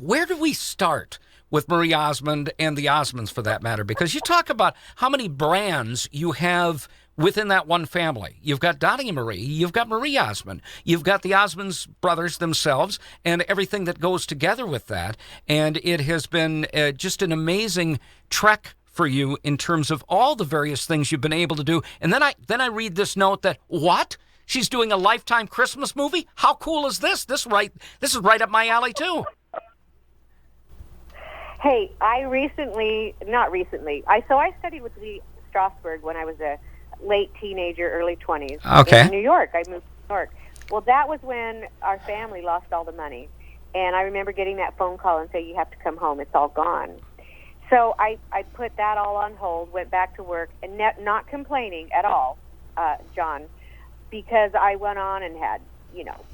where do we start with Marie Osmond and the Osmonds, for that matter? Because you talk about how many brands you have within that one family. You've got Donny and Marie, you've got Marie Osmond, you've got the Osmonds brothers themselves, and everything that goes together with that. And it has been just an amazing trek for you in terms of all the various things you've been able to do. And then I read this note that, what? She's doing a Lifetime Christmas movie? How cool is this? This is right up my alley, too. Hey, I studied with Lee Strasberg when I was a late teenager, early 20s. Okay. In New York. I moved to New York. Well, that was when our family lost all the money. And I remember getting that phone call and say, you have to come home. It's all gone. So I put that all on hold, went back to work, and not complaining at all, John, because I went on and had,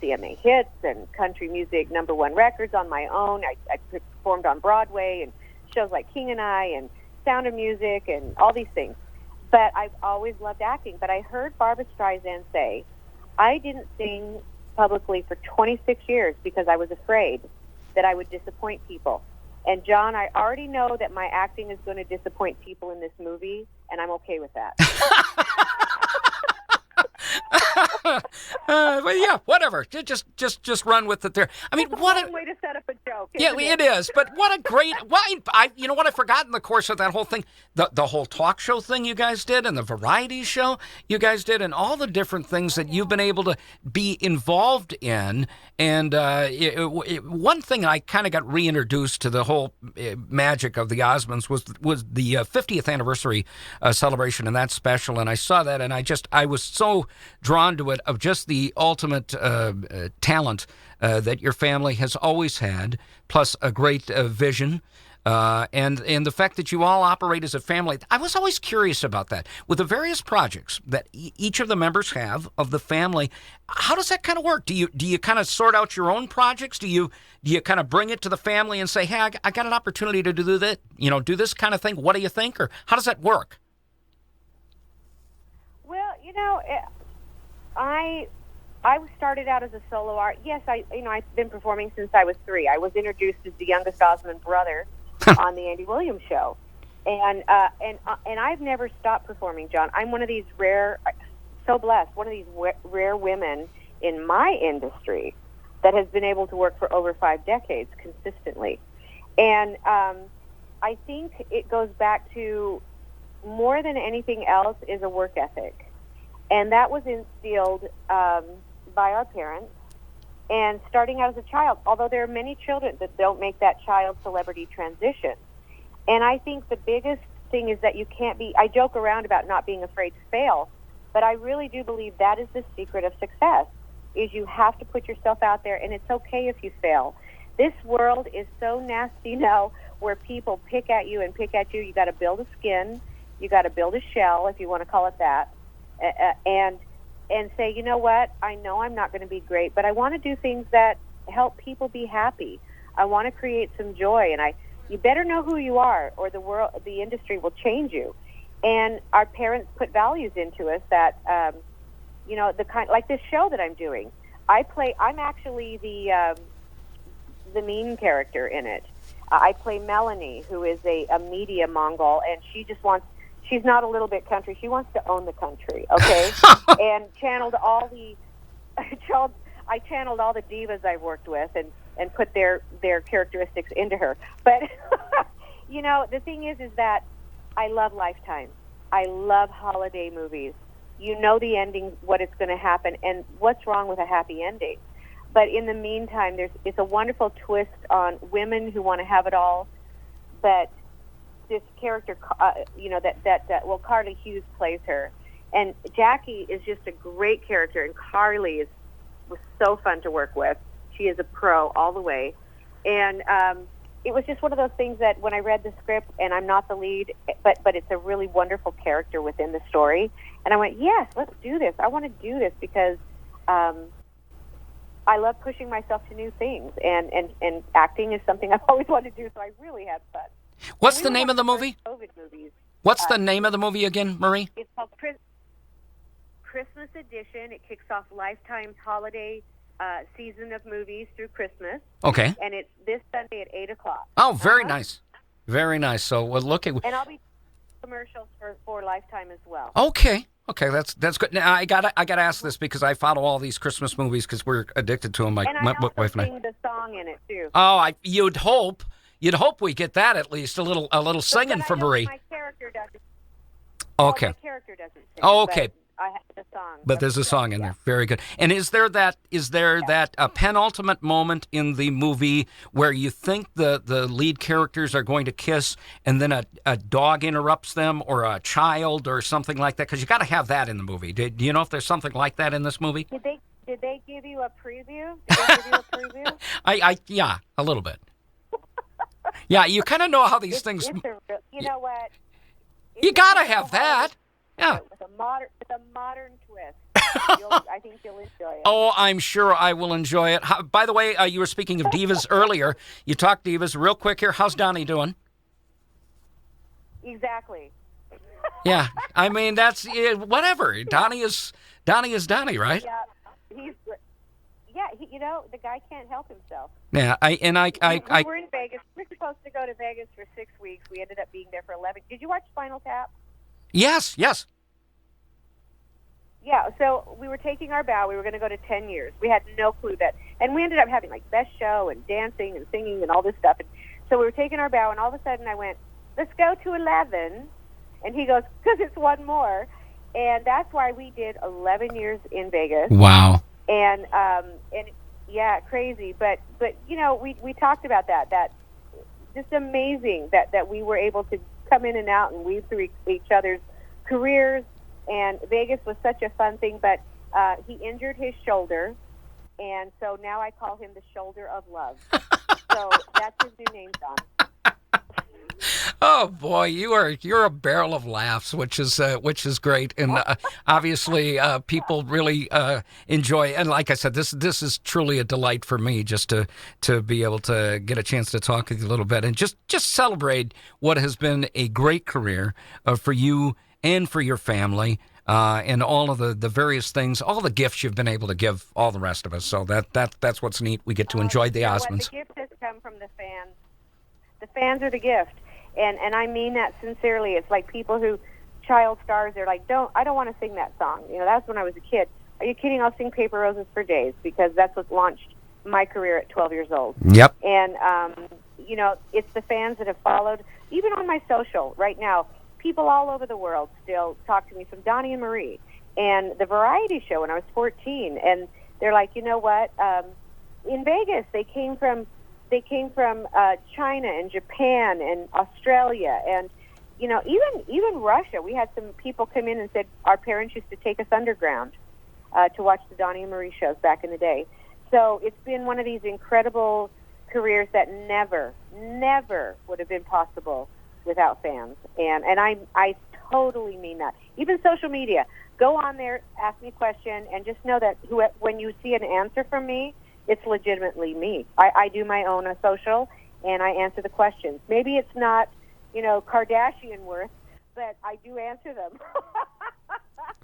CMA hits and country music #1 records on my own. I performed on Broadway and shows like King and I and Sound of Music and all these things. But I've always loved acting. But I heard Barbra Streisand say, I didn't sing publicly for 26 years because I was afraid that I would disappoint people. And John, I already know that my acting is going to disappoint people in this movie, and I'm okay with that. Well, yeah, whatever. Just run with it there. I mean, what a way to set up a joke. Yeah, it is. But what a great. You know what I forgot in the course of that whole thing, the whole talk show thing you guys did, and the variety show you guys did, and all the different things that you've been able to be involved in. And one thing I kind of got reintroduced to the whole magic of the Osmonds was the 50th anniversary celebration and that special, and I saw that, and I was so drawn to it, of just the ultimate talent that your family has always had, plus a great vision, and the fact that you all operate as a family. I was always curious about that. With the various projects that each of the members have of the family, how does that kind of work? Do you kind of sort out your own projects? Do you kind of bring it to the family and say, hey, I got an opportunity to do that, do this kind of thing. What do you think? Or how does that work? Well, I started out as a solo art. Yes, I've been performing since I was 3. I was introduced as the youngest Osmond brother on the Andy Williams Show, and I've never stopped performing, John. I'm one of these so blessed, one of these rare women in my industry that has been able to work for over 5 decades consistently, and I think it goes back to, more than anything else, is a work ethic. And that was instilled by our parents. And starting out as a child, although there are many children that don't make that child celebrity transition. And I think the biggest thing is that you can't be, I joke around about not being afraid to fail, but I really do believe that is the secret of success, is you have to put yourself out there, and it's okay if you fail. This world is so nasty now, where people pick at you. You got to build a skin. You got to build a shell, if you want to call it that, and say, you know what? I know I'm not going to be great, but I want to do things that help people be happy. I want to create some joy, and you better know who you are, or the industry will change you. And our parents put values into us that, the kind, like this show that I'm doing. I'm actually the mean character in it. I play Melanie, who is a media Mongol, and she's not a little bit country. She wants to own the country, okay? And I channeled all the divas I've worked with and put their characteristics into her. But, the thing is that I love Lifetime. I love holiday movies. You know the ending, what it's going to happen, and what's wrong with a happy ending. But in the meantime, it's a wonderful twist on women who want to have it all, but this character, Carly Hughes plays her, and Jackie is just a great character, and Carly was so fun to work with. She is a pro all the way, and it was just one of those things that when I read the script, and I'm not the lead, but it's a really wonderful character within the story, and I went, yes, let's do this. I want to do this because I love pushing myself to new things, and acting is something I've always wanted to do, so I really had fun. What's the name of the movie? COVID movies. What's the name of the movie again, Marie? It's called Christmas Edition. It kicks off Lifetime's holiday season of movies through Christmas. Okay. And it's this Sunday at 8 o'clock. Oh, very nice. Very nice. So we'll look at... And I'll be commercials for Lifetime as well. Okay. Okay, that's good. Now I gotta ask this because I follow all these Christmas movies because we're addicted to them. My also wife and I. sing the song in it too. Oh, you'd hope we get that at least a little singing from Marie. My character doesn't. Okay. My character doesn't sing. Oh, okay. But I have the song. But there's a song in there. Very good. And is there that penultimate moment in the movie where you think the lead characters are going to kiss and then a dog interrupts them or a child or something like that? Because you got to have that in the movie. Do you know if there's something like that in this movie? Did they give you a preview? Yeah, a little bit. Yeah, you kind of know how these things. You know what? You got to have that. Yeah. With a modern twist. I think you'll enjoy it. Oh, I'm sure I will enjoy it. By the way, you were speaking of divas earlier. You talked divas real quick here. How's Donny doing? Exactly. Yeah, I mean that's whatever. Donny is Donny, right? Yeah, the guy can't help himself. Yeah, we were in Vegas. We were supposed to go to Vegas for 6 weeks. We ended up being there for 11. Did you watch Spinal Tap? Yes. Yeah, so we were taking our vow. We were going to go to 10 years. We had no clue that. And we ended up having, best show and dancing and singing and all this stuff. And so we were taking our vow, and all of a sudden I went, let's go to 11. And he goes, because it's one more. And that's why we did 11 years in Vegas. Wow. And yeah, crazy. But we talked about that just amazing that we were able to come in and out and weave through each other's careers. And Vegas was such a fun thing, but he injured his shoulder, and so now I call him the Shoulder of Love. So that's his new name, Don. Oh boy, you're a barrel of laughs, which is great, and obviously people really enjoy. And like I said, this is truly a delight for me just to be able to get a chance to talk with you a little bit and just celebrate what has been a great career for you and for your family, and all of the various things, all the gifts you've been able to give all the rest of us. So that's what's neat. We get to enjoy the Osmonds. The gift has come from the fans. The fans are the gift. And I mean that sincerely. It's like people who, child stars, they're like, I don't want to sing that song. That's when I was a kid. Are you kidding? I'll sing Paper Roses for days, because that's what launched my career at 12 years old. Yep. And, it's the fans that have followed. Even on my social right now, people all over the world still talk to me, from Donny and Marie and the variety show when I was 14. And they're like, you know what? In Vegas, they came from China and Japan and Australia and even Russia. We had some people come in and said our parents used to take us underground to watch the Donny and Marie shows back in the day. So it's been one of these incredible careers that never would have been possible without fans. And I totally mean that. Even social media, go on there, ask me a question, and just know that when you see an answer from me, it's legitimately me. I do my own social, and I answer the questions. Maybe it's not, Kardashian worth, but I do answer them.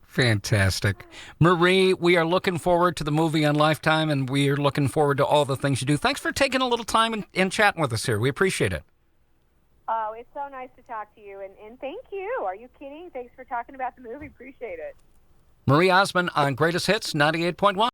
Fantastic. Marie, we are looking forward to the movie on Lifetime, and we are looking forward to all the things you do. Thanks for taking a little time and chatting with us here. We appreciate it. Oh, it's so nice to talk to you, and thank you. Are you kidding? Thanks for talking about the movie. Appreciate it. Marie Osmond on Greatest Hits 98.1.